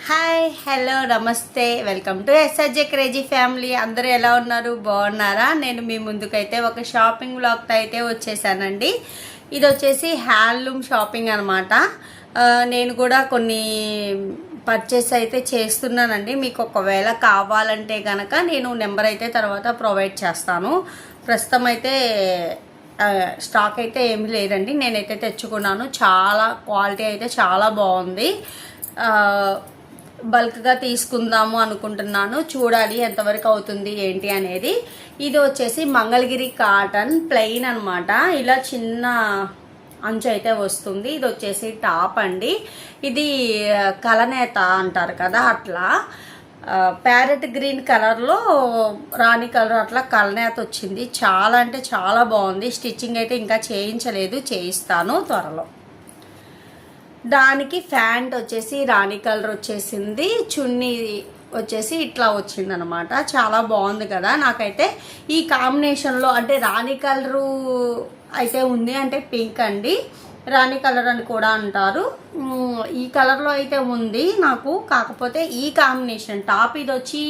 Hi hello నమస్తే welcome to SRJ crazy family. అందరూ ఎలా ఉన్నారు? బాగున్నారా? నేను మీ ముందుకైతే ఒక షాపింగ్ వ్లాగ్తో అయితే వచ్చేసానండి. ఇది వచ్చేసి హ్యాండ్లూమ్ షాపింగ్ అనమాట. నేను కూడా కొన్ని పర్చేస్ అయితే చేస్తున్నానండి. మీకు ఒకవేళ కావాలంటే కనుక నేను నెంబర్ అయితే తర్వాత ప్రొవైడ్ చేస్తాను. ప్రస్తుతం అయితే స్టాక్ అయితే ఏమీ లేదండి. నేనైతే తెచ్చుకున్నాను. చాలా క్వాలిటీ అయితే చాలా బాగుంది. బల్క్గా తీసుకుందాము అనుకుంటున్నాను. చూడాలి ఎంతవరకు అవుతుంది ఏంటి అనేది. ఇది వచ్చేసి మంగళగిరి కాటన్ ప్లెయిన్ అనమాట. ఇలా చిన్న అంచు అయితే వస్తుంది. ఇది వచ్చేసి టాప్ అండి. ఇది కలనేత అంటారు కదా, అట్లా ప్యారెట్ గ్రీన్ కలర్లో రాణి కలర్ అట్లా కలనేత వచ్చింది. చాలా అంటే చాలా బాగుంది. స్టిచ్చింగ్ అయితే ఇంకా చేయించలేదు, చేయిస్తాను త్వరలో. దానికి ప్యాంట్ వచ్చేసి రాణి కలర్ వచ్చేసింది. చున్నీ వచ్చేసి ఇట్లా వచ్చింది అనమాట. చాలా బాగుంది కదా. నాకైతే ఈ కాంబినేషన్లో అంటే రాణి కలరు అయితే ఉంది, అంటే పింక్ అండి, రాణి కలర్ అని కూడా అంటారు. ఈ కలర్లో అయితే ఉంది నాకు. కాకపోతే ఈ కాంబినేషన్ టాప్ ఇది వచ్చి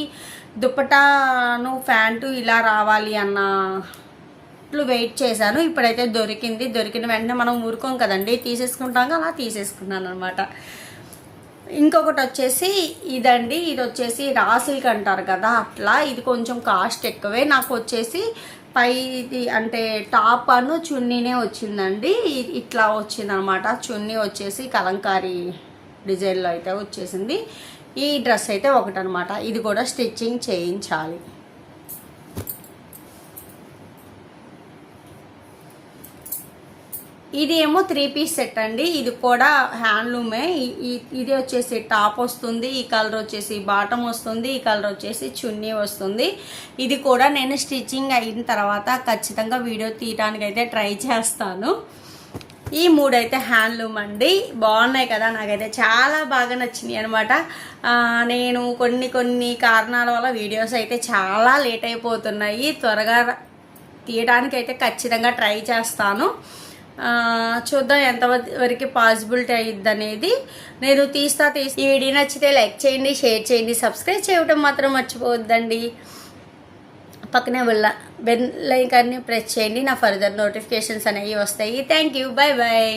దుపటాను ప్యాంటు ఇలా రావాలి అన్న వెయిట్ చేశాను. ఇప్పుడైతే దొరికింది. దొరికిన వెంటనే మనం ఊరుకోం కదండి, తీసేసుకుంటాం. అలా తీసేసుకున్నాను అనమాట. ఇంకొకటి వచ్చేసి ఇదండి. ఇది వచ్చేసి రా సిల్క్ అంటారు కదా, అట్లా ఇది కొంచెం కాస్ట్ ఎక్కువే. నాకు వచ్చేసి పైది అంటే టాప్ అను చున్నీనే వచ్చిందండి. ఇట్లా వచ్చిందనమాట. చున్నీ వచ్చేసి కలంకారీ డిజైన్లో అయితే వచ్చేసింది. ఈ డ్రెస్ అయితే ఒకటనమాట. ఇది కూడా స్టిచ్చింగ్ చేయించాలి. ఇది ఏమో 3 పీస్ సెట్ అండి. ఇది కూడా హ్యాండ్లూమే. ఇది వచ్చేసి టాప్ వస్తుంది, ఈ కలర్ వచ్చేసి బాటమ్ వస్తుంది, ఈ కలర్ వచ్చేసి చున్నీ వస్తుంది. ఇది కూడా నేను స్టిచ్చింగ్ అయిన తర్వాత ఖచ్చితంగా వీడియో తీయడానికి అయితే ట్రై చేస్తాను. ఈ 3 అయితే హ్యాండ్లూమ్ అండి. బాగున్నాయి కదా, నాకైతే చాలా బాగా నచ్చినాయి అనమాట. నేను కొన్ని కారణాల వల్ల వీడియోస్ అయితే చాలా లేట్ అయిపోతున్నాయి. త్వరగా తీయడానికి అయితే ఖచ్చితంగా ట్రై చేస్తాను. చూద్దాం ఎంతవరకు పాసిబిలిటీ అయ్యిద్ది అనేది. నేను తీస్తా. ఈ వీడియో నచ్చితే లైక్ చేయండి, షేర్ చేయండి, సబ్స్క్రైబ్ చేయడం మాత్రం మర్చిపోవద్దండి. పక్కనే బెల్ ఐకాన్ని ప్రెస్ చేయండి. నా ఫర్దర్ నోటిఫికేషన్స్ అనేవి వస్తాయి. Thank you. Bye bye.